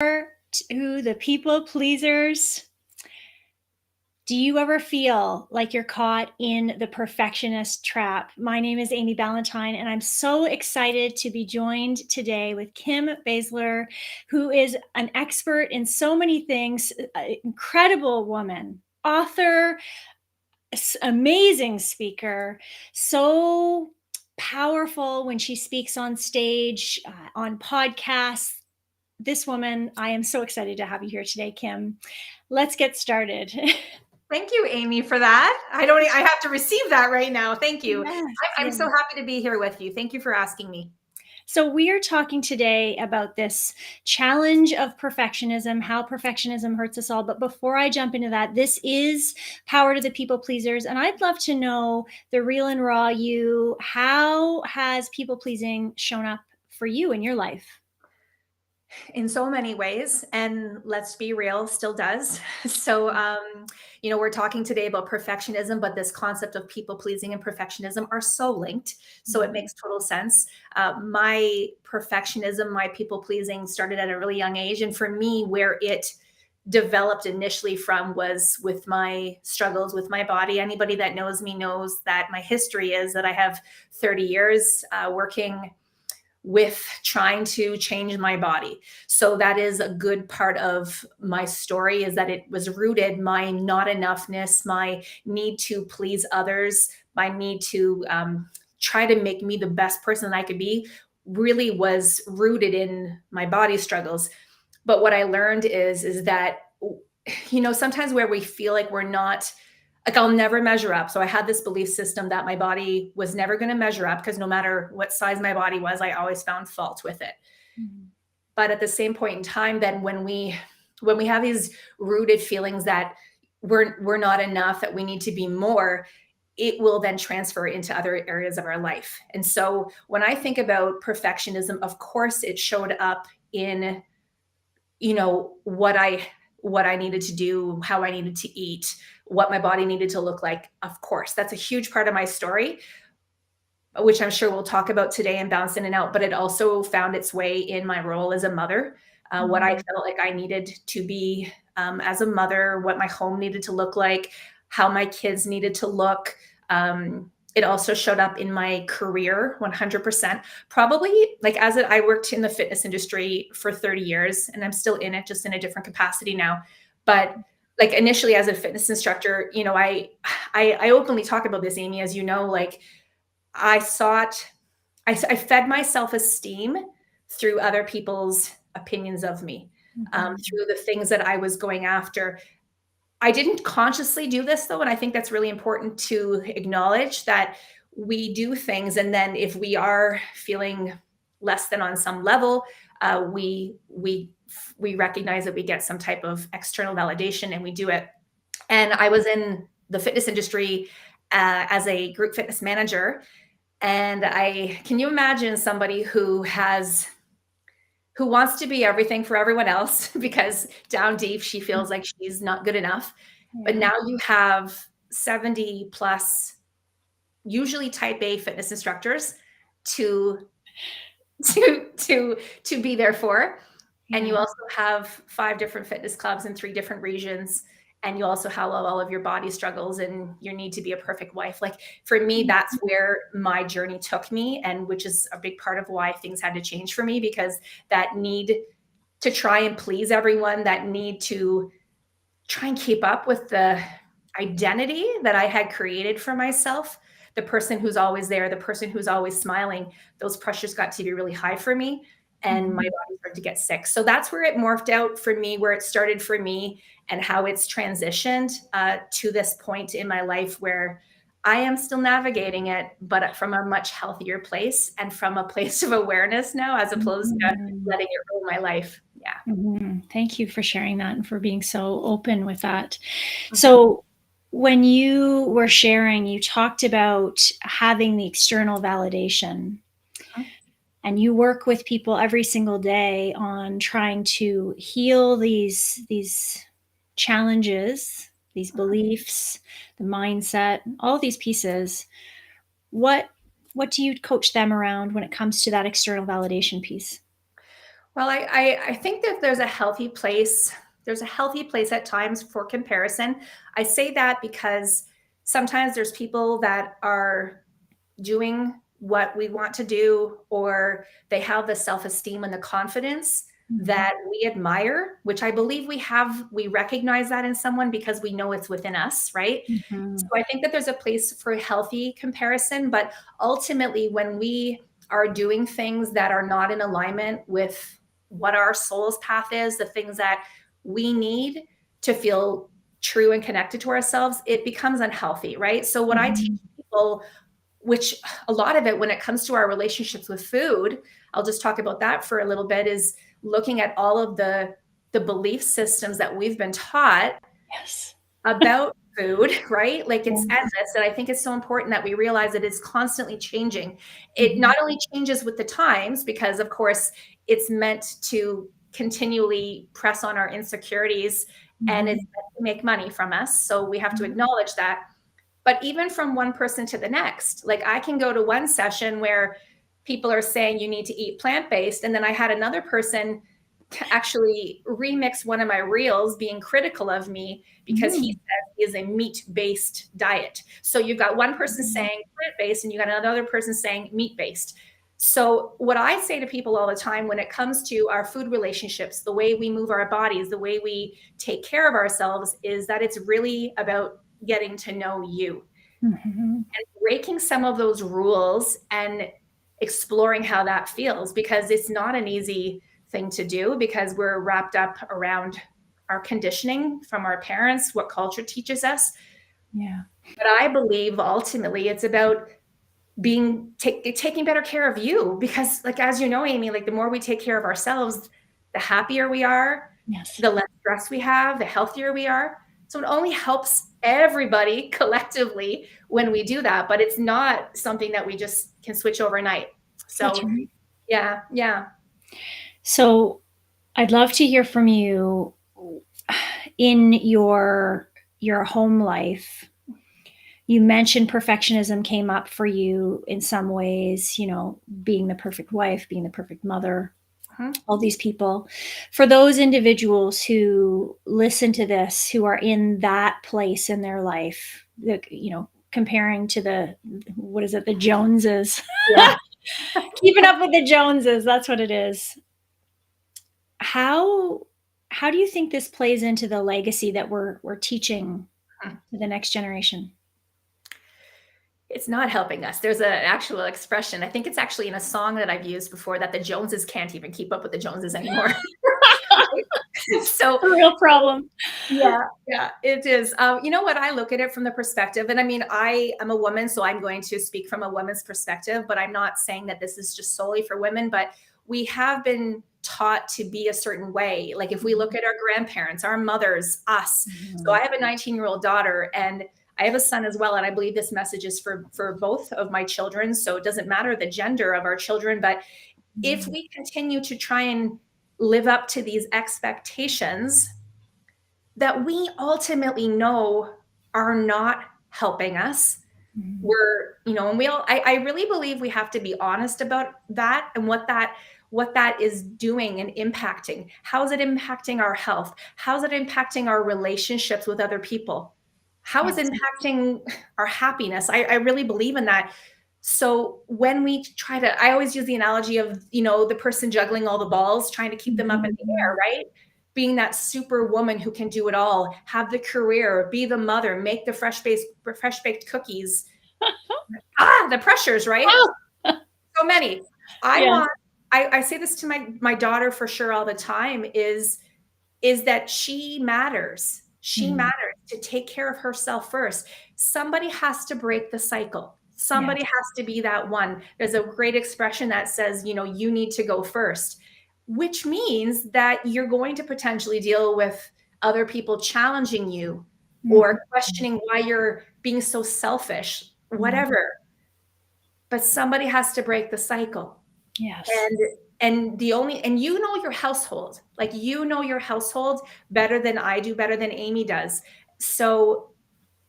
To the people pleasers. Do you ever feel like you're caught in the perfectionist trap? My name is Amy Ballantyne, and I'm so excited to be joined today with Kim Basler, who is an expert in so many things, incredible woman, author, amazing speaker, so powerful when she speaks on stage, on podcasts. This woman, I am so excited to have you here today, Kim. Let's get started. Thank you, Amy, for that. I have to receive that right now. Thank you. Yes, I'm so happy to be here with you. Thank you for asking me. So we are talking today about this challenge of perfectionism, how perfectionism hurts us all. But before I jump into that, this is Power to the People Pleasers. And I'd love to know the real and raw you. How has people pleasing shown up for you in your life? In so many ways, and let's be real, still does. So, we're talking today about perfectionism, but this concept of people pleasing and perfectionism are so linked. So it makes total sense. My perfectionism, my people pleasing started at a really young age. And for me, where it developed initially from was with my struggles with my body. Anybody that knows me knows that my history is that I have 30 years working with trying to change my body. So that is a good part of my story, is that it was rooted, my not enoughness, my need to please others, my need to try to make me the best person that I could be, really was rooted in my body struggles. But what I learned is that, sometimes where we feel like we're not, like, I'll never measure up. So I had this belief system that my body was never going to measure up, because no matter what size my body was, I always found fault with it. Mm-hmm. But at the same point in time, then when we have these rooted feelings that we're not enough, that we need to be more, it will then transfer into other areas of our life. And so when I think about perfectionism, of course, it showed up in, what I needed to do, how I needed to eat, what my body needed to look like. Of course, that's a huge part of my story, which I'm sure we'll talk about today and bounce in and out. But it also found its way in my role as a mother, what I felt like I needed to be as a mother, what my home needed to look like, how my kids needed to look. It also showed up in my career 100%. Probably, like, I worked in the fitness industry for 30 years, and I'm still in it, just in a different capacity now. But like, initially as a fitness instructor, I openly talk about this, Amy, as you know, like, I fed my self-esteem through other people's opinions of me, through the things that I was going after. I didn't consciously do this, though, and I think that's really important to acknowledge, that we do things, and then if we are feeling less than on some level, we recognize that we get some type of external validation, and we do it. And I was in the fitness industry as a group fitness manager, and can you imagine somebody who wants to be everything for everyone else, because down deep she feels like she's not good enough. Yeah. But now you have 70 plus, usually type A fitness instructors to be there for. Yeah. And you also have 5 different fitness clubs in 3 different regions. And you also have all of your body struggles and your need to be a perfect wife. Like, for me, that's where my journey took me, and which is a big part of why things had to change for me, because that need to try and please everyone, that need to try and keep up with the identity that I had created for myself, the person who's always there, the person who's always smiling, those pressures got to be really high for me, and my body started to get sick. So that's where it morphed out for me, where it started for me, and how it's transitioned to this point in my life where I am still navigating it, but from a much healthier place and from a place of awareness now, as opposed to letting it rule my life. Yeah. Thank you for sharing that and for being so open with that. So when you were sharing, you talked about having the external validation. And you work with people every single day on trying to heal these challenges, these beliefs, the mindset, all these pieces. What do you coach them around when it comes to that external validation piece? Well, I think that there's a healthy place at times for comparison. I say that because sometimes there's people that are doing what we want to do, or they have the self-esteem and the confidence Mhm. that we admire, which I believe we recognize that in someone because we know it's within us, right? So Mhm. I think that there's a place for healthy comparison, but ultimately when we are doing things that are not in alignment with what our soul's path is, the things that we need to feel true and connected to ourselves, it becomes unhealthy, right? So what I teach Mhm. people, which a lot of it when it comes to our relationships with food, I'll just talk about that for a little bit, is looking at all of the belief systems that we've been taught Yes. about food, right? Like it's Yes. endless. And I think it's so important that we realize that it's constantly changing. It Mhm. not only changes with the times, because of course it's meant to continually press on our insecurities and it's Mhm. meant to make money from us. So we have to Mhm. acknowledge that. But even from one person to the next, like I can go to one session where people are saying you need to eat plant-based, and then I had another person actually remix one of my reels being critical of me because he Mm. says he is a meat-based diet. So you've got one person Mhm. saying plant-based and you got another person saying meat-based. So what I say to people all the time when it comes to our food relationships, the way we move our bodies, the way we take care of ourselves, is that it's really about getting to know you Mhm. and breaking some of those rules and exploring how that feels, because it's not an easy thing to do because we're wrapped up around our conditioning from our parents, what culture teaches us. Yeah. But I believe ultimately it's about taking better care of you, because like as you know, Amy, like the more we take care of ourselves, the happier we are, Yes. the less stress we have, the healthier we are. So it only helps everybody collectively when we do that, but it's not something that we just can switch overnight. That's So right. yeah, yeah. So I'd love to hear from you in your home life. You mentioned perfectionism came up for you in some ways, being the perfect wife, being the perfect mother, Mhm. all these people. For those individuals who listen to this, who are in that place in their life, comparing to what is it, the Joneses, Yeah. keeping up with the Joneses, that's what it is. How how do you think this plays into the legacy that we're teaching to the next generation? It's not helping us. There's an actual expression. I think it's actually in a song that I've used before, that the Joneses can't even keep up with the Joneses anymore. So A real problem. yeah, yeah, it is. You know what? I look at it from the perspective, and I mean, I am a woman, so I'm going to speak from a woman's perspective, but I'm not saying that this is just solely for women, but we have been taught to be a certain way. Like if we look Mhm. at our grandparents, our mothers, us. So I Mhm. have a 19-year-old daughter and I have a son as well. And I believe this message is for both of my children. So it doesn't matter the gender of our children, but if Mhm. we continue to try and live up to these expectations that we ultimately know are not helping us, Mhm. and I really believe we have to be honest about that and what that is doing and impacting. How is it impacting our health? How is it impacting our relationships with other people? How is it Yes. impacting our happiness? I really believe in that. So when we try to, I always use the analogy of, the person juggling all the balls, trying to keep them up in the air, Mhm. right? Being that super woman who can do it all, have the career, be the mother, make the fresh baked cookies. The pressures, right? Oh! So many. I Yes. want, I say this to my daughter for sure all the time, is that she matters. She Mhm. matters to take care of herself first. Somebody has to break the cycle. Somebody Yes. has to be that one. There's a great expression that says, you need to go first, which means that you're going to potentially deal with other people challenging you or Mhm. questioning why you're being so selfish, Mhm. whatever. But somebody has to break the cycle. Yes. And you know your household, like your household better than I do, better than Amy does. So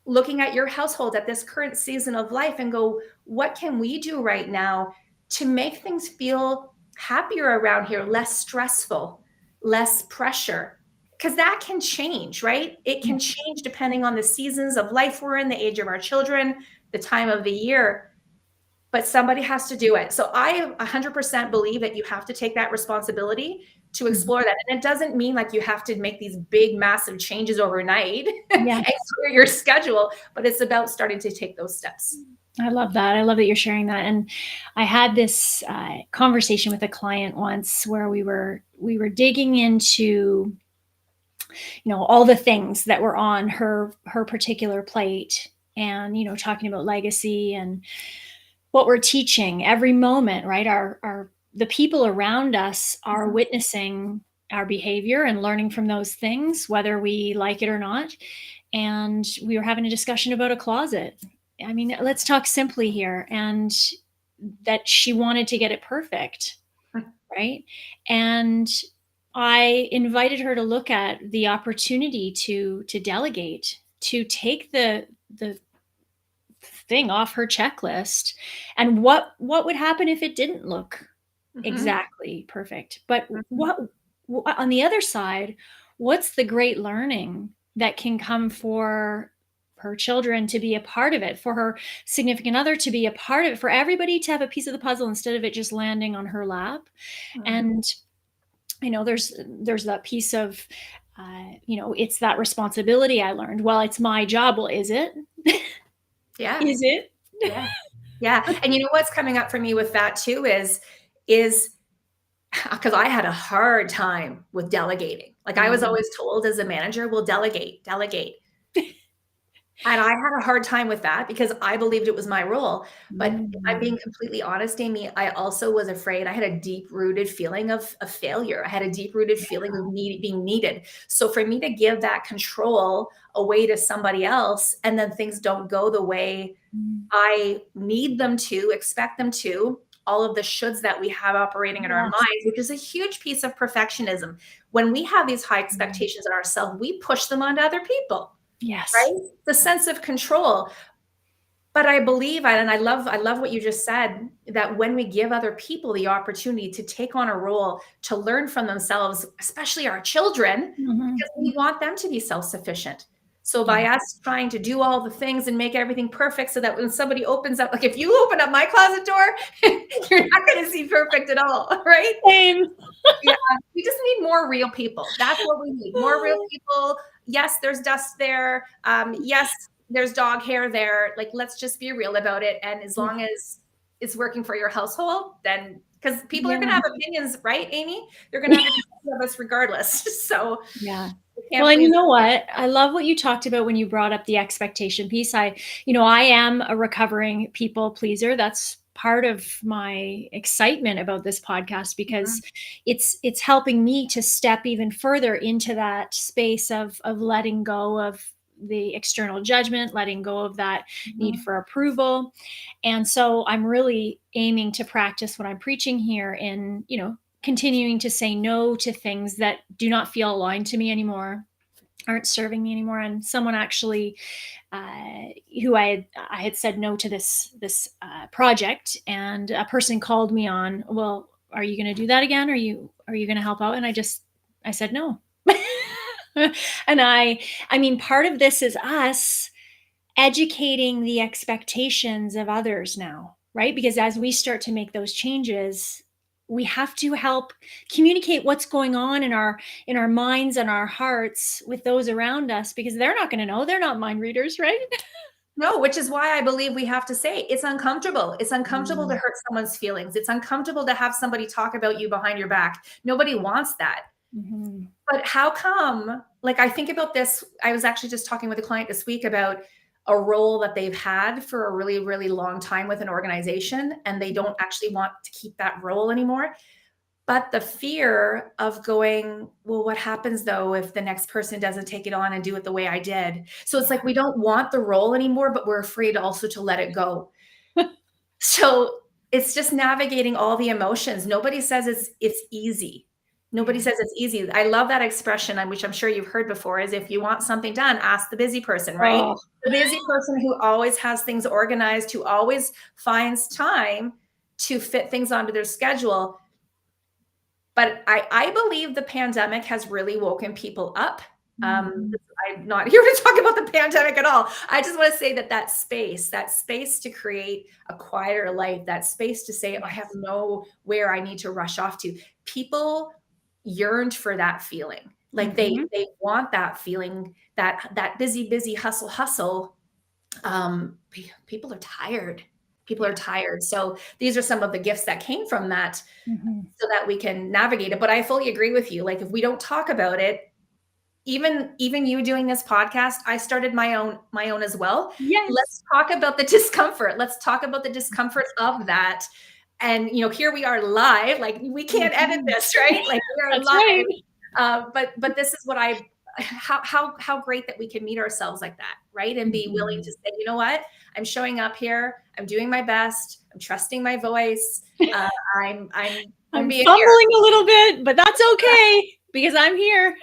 looking at your household at this current season of life and go, what can we do right now to make things feel happier around here, less stressful, less pressure. Because that can change, right? It can change depending on the seasons of life we're in, the age of our children, the time of the year, but somebody has to do it. So I 100% believe that you have to take that responsibility to explore that. And it doesn't mean like you have to make these big, massive changes overnight and Yes. clear your schedule, but it's about starting to take those steps. I love that. I love that you're sharing that. And I had this conversation with a client once where we were digging into, all the things that were on her particular plate, and talking about legacy and what we're teaching every moment, right? Our the people around us are witnessing our behavior and learning from those things, whether we like it or not. And we were having a discussion about a closet. I mean, let's talk simply here. And that she wanted to get it perfect, right? And I invited her to look at the opportunity to delegate, to take the thing off her checklist, and what would happen if it didn't look exactly perfect. But what on the other side, what's the great learning that can come for her children to be a part of it, for her significant other to be a part of it, for everybody to have a piece of the puzzle instead of it just landing on her lap. And there's that piece of it's that responsibility I learned. Well, it's my job. Well, is it? Yeah. Is it? Yeah. Yeah. And you know what's coming up for me with that too is because I had a hard time with delegating. Like I was always told as a manager, well, delegate. And I had a hard time with that because I believed it was my role. But if I'm being completely honest, Amy, I also was afraid. I had a deep-rooted feeling of failure. I had a deep-rooted feeling of being needed. So for me to give that control away to somebody else, and then things don't go the way I need them to, expect them to, all of the shoulds that we have operating in our minds, which is a huge piece of perfectionism. When we have these high expectations in ourselves, we push them onto other people. Yes. Right? The sense of control. But I believe, and I love what you just said, that when we give other people the opportunity to take on a role, to learn from themselves, especially our children, because we want them to be self-sufficient. So by us trying to do all the things and make everything perfect so that when somebody opens up, like if you open up my closet door, you're not going to see perfect at all, right? Same. Yeah, we just need more real people. That's what we need. More real people. Yes, there's dust there. Yes, there's dog hair there. Like, let's just be real about it. And as long as it's working for your household, then because people are going to have opinions, right, Amy? They're going to have opinions of us regardless. So yeah. Well, and you know what? I love what you talked about when you brought up the expectation piece. I am a recovering people pleaser. That's part of my excitement about this podcast because it's helping me to step even further into that space of letting go of the external judgment, letting go of that need for approval. And so I'm really aiming to practice what I'm preaching here in, continuing to say no to things that do not feel aligned to me anymore, aren't serving me anymore. And someone actually who I had said no to this project, and a person called me on, well, are you going to do that again? Are you going to help out? And I said no. And I mean, part of this is us educating the expectations of others now, right? Because as we start to make those changes, we have to help communicate what's going on in our minds and our hearts with those around us, because they're not going to know. They're not mind readers, right? no, which is why I believe we have to say it's uncomfortable. It's uncomfortable to hurt someone's feelings. It's uncomfortable to have somebody talk about you behind your back. Nobody wants that. But how come, like I think about this, I was actually just talking with a client this week about a role that they've had for a really, really long time with an organization, and they don't actually want to keep that role anymore. But the fear of going, well, what happens though if the next person doesn't take it on and do it the way I did? So it's like we don't want the role anymore, but we're afraid also to let it go. So it's just navigating all the emotions. Nobody says it's easy. Nobody says it's easy. I love that expression, which I'm sure you've heard before, is if you want something done, ask the busy person, right? The busy person who always has things organized, who always finds time to fit things onto their schedule. But I believe the pandemic has really woken people up. Mhm. I'm not here to talk about the pandemic at all. I just want to say that space to create a quieter life, that space to say, I have Yes. nowhere I need to rush off to. People yearned for that feeling. Like Mhm. they want that feeling, that busy hustle. People are tired. People Yeah. are tired. So these are some of the gifts that came from that Mhm. so that we can navigate it. But I fully agree with you. Like if we don't talk about it, even you doing this podcast, I started my own as well. Yes. Let's talk about the discomfort. Let's talk about the discomfort of that. And here we are live. Like we can't edit Mhm. this, right? Like we are That's right. live. But this is what I how great that we can meet ourselves like that, right? And be willing to Mhm. say, you know what? I'm showing up here. I'm doing my best. I'm trusting my voice. Uh, I'm I'm I'm I'm being here. fumbling a little bit, but that's okay because I'm here.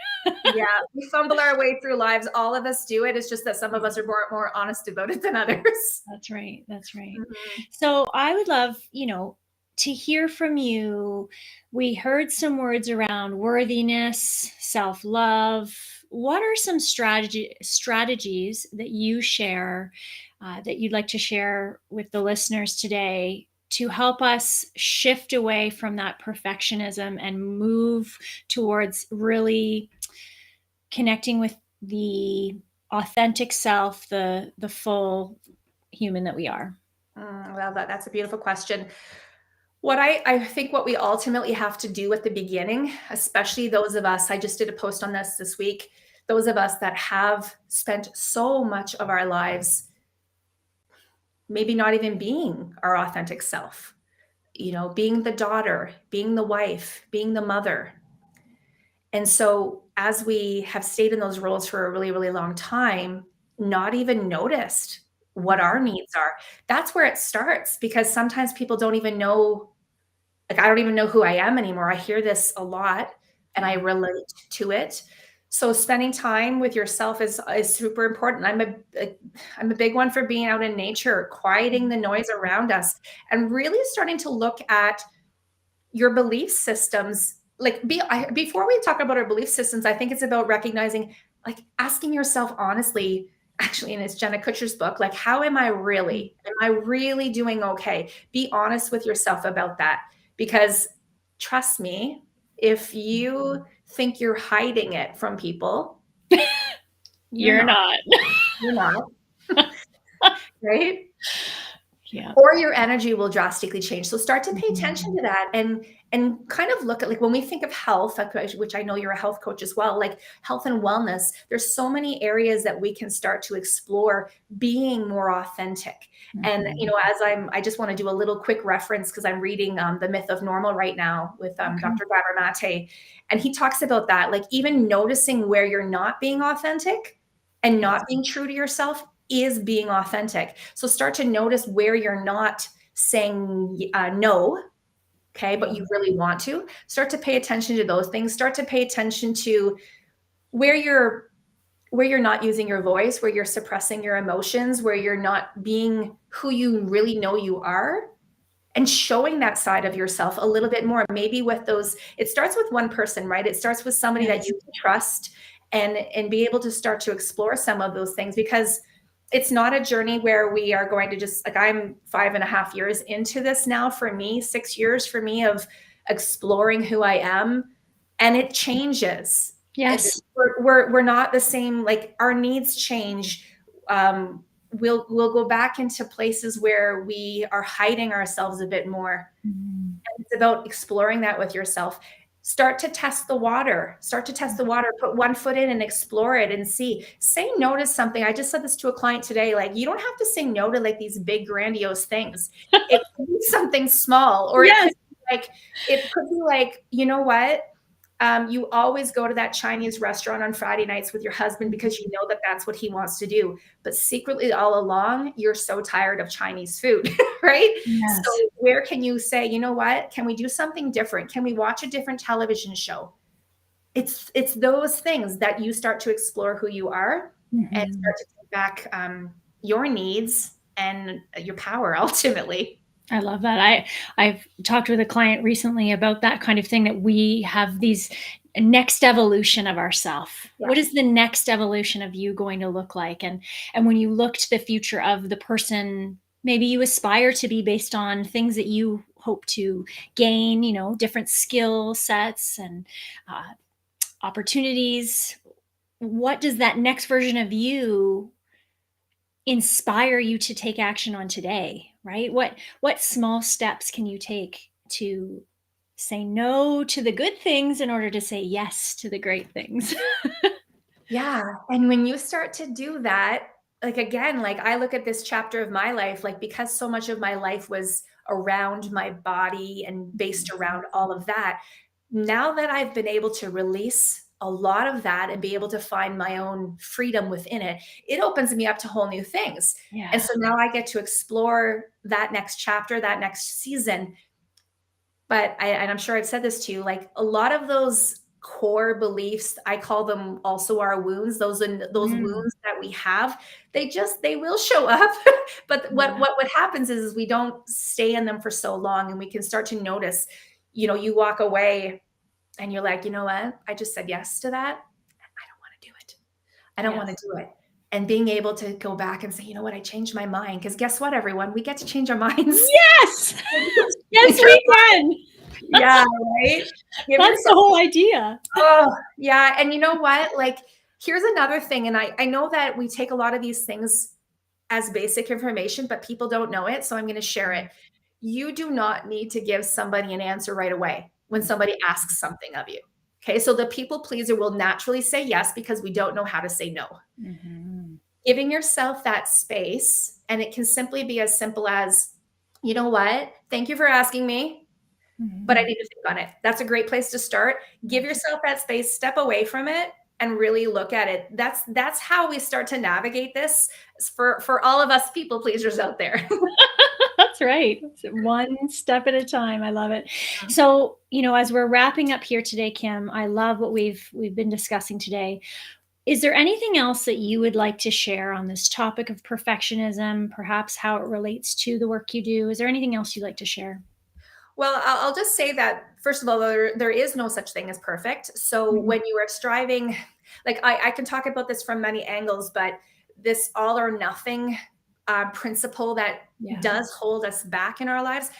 Yeah, we fumble our way through lives. All of us do it. It's just that some of Yeah. us are more honest about it than others. That's right. That's right. Mhm. So I would love, to hear from you. We heard some words around worthiness, self-love. What are some strategies that you share that you'd like to share with the listeners today to help us shift away from that perfectionism and move towards really connecting with the authentic self, the full human that we are? Well, that's a beautiful question. I think what we ultimately have to do at the beginning, especially those of us, I just did a post on this week, those of us that have spent so much of our lives maybe not even being our authentic self, being the daughter, being the wife, being the mother. And so, as we have stayed in those roles for a really, really long time, not even noticed what our needs are, that's where it starts because sometimes people don't even know, like, I don't even know who I am anymore. I hear this a lot and I Yeah. relate to it. So, spending time with yourself is super important. I'm a big one for being out in nature, quieting the noise around us, and really starting to look at your belief systems. Like before we talk about our belief systems, I think it's about recognizing, like asking yourself honestly, actually, and it's Jenna Kutcher's book, like, how am I really? Am I really doing okay? Be honest with yourself about that. Because trust me, if you think you're hiding it from people, you're You're not. not. You're not, right? Yeah. Or your energy will drastically change. So start to pay attention Mhm. to that and kind of look at, like, when we think of health, which I know you're a health coach as well, like health and wellness, there's so many areas that we can start to explore being more authentic. And Mhm. I just want to do a little quick reference because I'm reading The Myth of Normal right now with Okay. Dr. Gabor Mate, and he talks about that, like even noticing where you're not being authentic and Yes. not being true to yourself is being authentic. So start to notice where you're not saying no, okay, but Yeah. you really want to. Start to pay attention to those things. Start to pay attention to where you're not using your voice, where you're suppressing your emotions, where you're not being who you really know you are, and showing that side of yourself a little bit more. Maybe with those, it starts with one person, right? It starts with somebody that Yes. you can trust and be able to start to explore some of those things, because it's not a journey where we are going to just, like, I'm 5.5 years into this now for me, 6 years for me of exploring who I am, and it changes. And Yes. we're not the same, like our needs change. We'll go back into places where we are hiding ourselves a bit more. Mhm. It's about exploring that with yourself. Start to test the water. Start to test the water. Put one foot in and explore it and see. Say no to something. I just said this to a client today. Like, you don't have to say no to like these big grandiose things. It could be something small, or Yes. it could be like, you know what? You always go to that Chinese restaurant on Friday nights with your husband because you know that that's what he wants to do. But secretly, all along, you're so tired of Chinese food, right? Yes. So, where can you say, you know what? Can we do something different? Can we watch a different television show? It's those things that you start to explore who you are and Mhm. start to take back your needs and your power ultimately. I love that. I've talked with a client recently about that kind of thing, that we have these next evolution of ourself. What is Yes. the next evolution of you going to look like? And when you look to the future of the person maybe you aspire to be based on things that you hope to gain, different skill sets and uh, opportunities, what does that next version of you inspire you to take action on today, right? What small steps can you take to say no to the good things in order to say yes to the great things? Yeah, and when you start to do that, like, again, like, I look at this chapter of my life, like, because so much of my life was around my body and based around all of that, now that I've been able to release a lot of that and be able to find my own freedom within it, it opens me up to whole new things, and Yeah. so now I get to explore that next chapter, that next season. But and I'm sure I've said this to you, like, a lot of those core beliefs, I call them also our wounds, those Mm, wounds that we have, they will show up. But yeah. what happens is we don't stay in them for so long, and we can start to notice, you walk away and you're like, "You know what? I just said yes to that. I don't wanna do it. I don't wanna Yes. do it." And being able to go back and say, "You know what? I changed my mind." Because guess what, everyone? We get to change our minds. Yes. We get to Yes, change our we can. Yeah, right? Give That's the yourself whole idea. Oh, yeah, and you know what? Like, here's another thing, and I know that we take a lot of these things as basic information, but people don't know it, so I'm gonna share it. You do not need to give somebody an answer right away when somebody asks something of you, okay? So the people pleaser will naturally say yes because we don't know how to say no. Mhm. Giving yourself that space, and it can simply be as simple as, "You know what? Thank you for asking me, but I Mhm. need to think on it." That's a great place to start. Give Yes. yourself that space, step away from it, and really look at it. That's how we start to navigate this for all of us people pleasers out there. That's right. One step at a time. I love it. So, as we're wrapping up here today, Kim, I love what we've been discussing today. Is there anything else that you would like to share on this topic of perfectionism, perhaps how it relates to the work you do? Is there anything else you'd like to share? Well, I'll just say that first of all, there is no such thing as perfect. So Mhm. when you are striving, like I can talk about this from many angles, but this all or nothing principle that Yeah. does hold us back in our lives,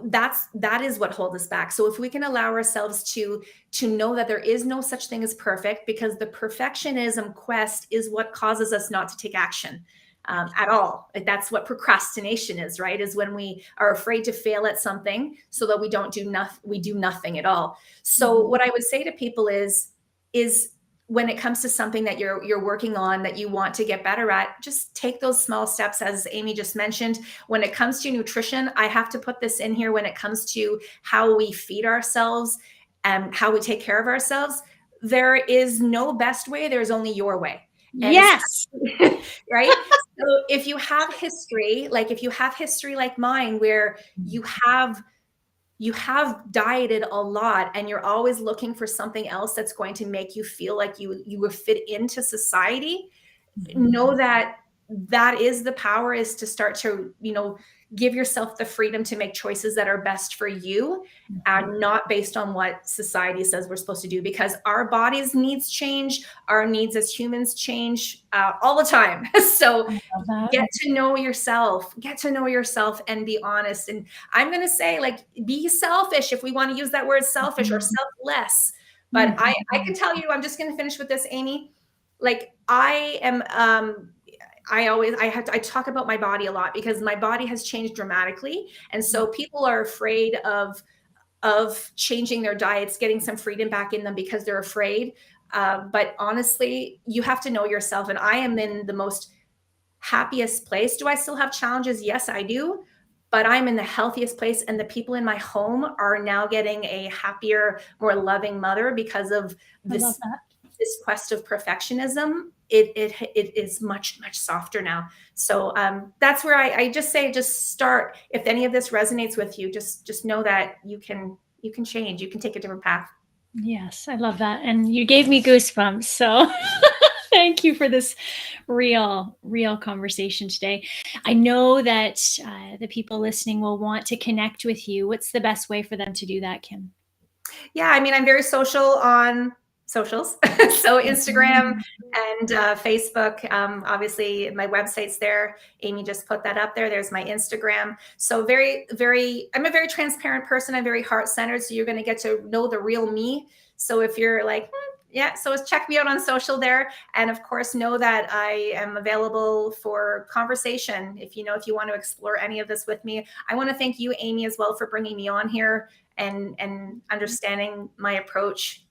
that is what holds us back. So if we can allow ourselves to know that there is no such thing as perfect, because the perfectionism quest is what causes us not to take action at all. Like, that's what procrastination is, right? Is when we are afraid to fail at something so that we do nothing at all. So Mhm. what I would say to people is when it comes to something that you're working on that you want to get better at, just take those small steps, as Amy just mentioned. When it comes to nutrition, I have to put this in here. When it comes to how we feed ourselves and how we take care of ourselves, there is no best way, there's only your way. And Yes. especially, right? So if you have history, like if you have history like mine, where you have you have dieted a lot and you're always looking for something else that's going to make you feel like you would fit into society, Mhm. know that that is the power, is to start to give yourself the freedom to make choices that are best for you, Mhm. and not based on what society says we're supposed to do, because our bodies needs change, our needs as humans change all the time. So I love that. get to know yourself and be honest. And I'm going to say, like, be selfish if we want to use that word selfish, or Mhm. selfless. But I can Mhm. tell you, I'm just going to finish with this, Amy. Like, I am I talk about my body a lot because my body has changed dramatically, and so people are afraid of changing their diets, getting some freedom back in them because they're afraid. But honestly, you have to know yourself, and I am in the most happiest place. Do I still have challenges? Yes, I do. But I'm in the healthiest place, and the people in my home are now getting a happier, more loving mother because of I love this that. this quest of perfectionism. It is much softer now. So that's where I just say, just start. If any of this resonates with you, just know that you can change. You can take a different path. Yes, I love that. And you gave me goosebumps. So Thank you for this real conversation today. I know that the people listening will want to connect with you. What's the best way for them to do that, Kim? Yeah, I mean, I'm very social on socials. So Instagram Mhm. and Facebook. Obviously, my website's there. Amy just put that up there. There's my Instagram. So I'm a very transparent person. I'm very heart centered. So you're going to get to know the real me. So if you're like, yeah, so check me out on social there. And of course, know that I am available for conversation. If you want to explore any of this with me, I want to thank you, Amy, as well for bringing me on here and understanding my approach.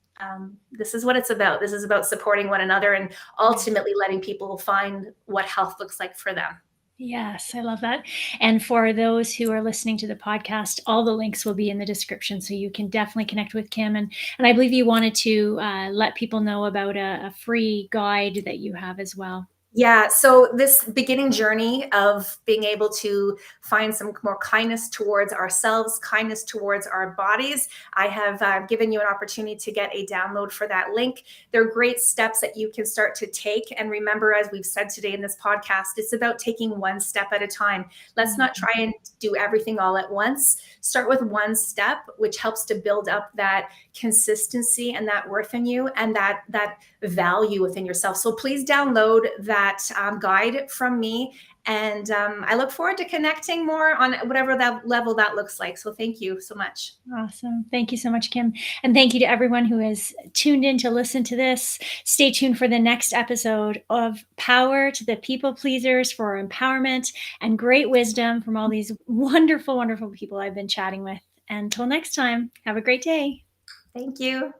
This is what it's about. This is about supporting one another and ultimately letting people find what health looks like for them. Yes, I love that. And for those who are listening to the podcast, all the links will be in the description, so you can definitely connect with Kim. And I believe you wanted to let people know about a free guide that you have as well. Yeah, so this beginning journey of being able to find some more kindness towards ourselves, kindness towards our bodies, I have given you an opportunity to get a download for that link. They're great steps that you can start to take. And remember, as we've said today in this podcast, it's about taking one step at a time. Let's not try and do everything all at once. Start with one step, which helps to build up that consistency and that worth in you and that value within yourself. So please download that guide from me. And I look forward to connecting more on whatever that level that looks like. So thank you so much. Awesome. Thank you so much, Kim. And thank you to everyone who has tuned in to listen to this. Stay tuned for the next episode of Power to the People Pleasers for empowerment and great wisdom from all these wonderful, wonderful people I've been chatting with. Until next time, have a great day. Thank you.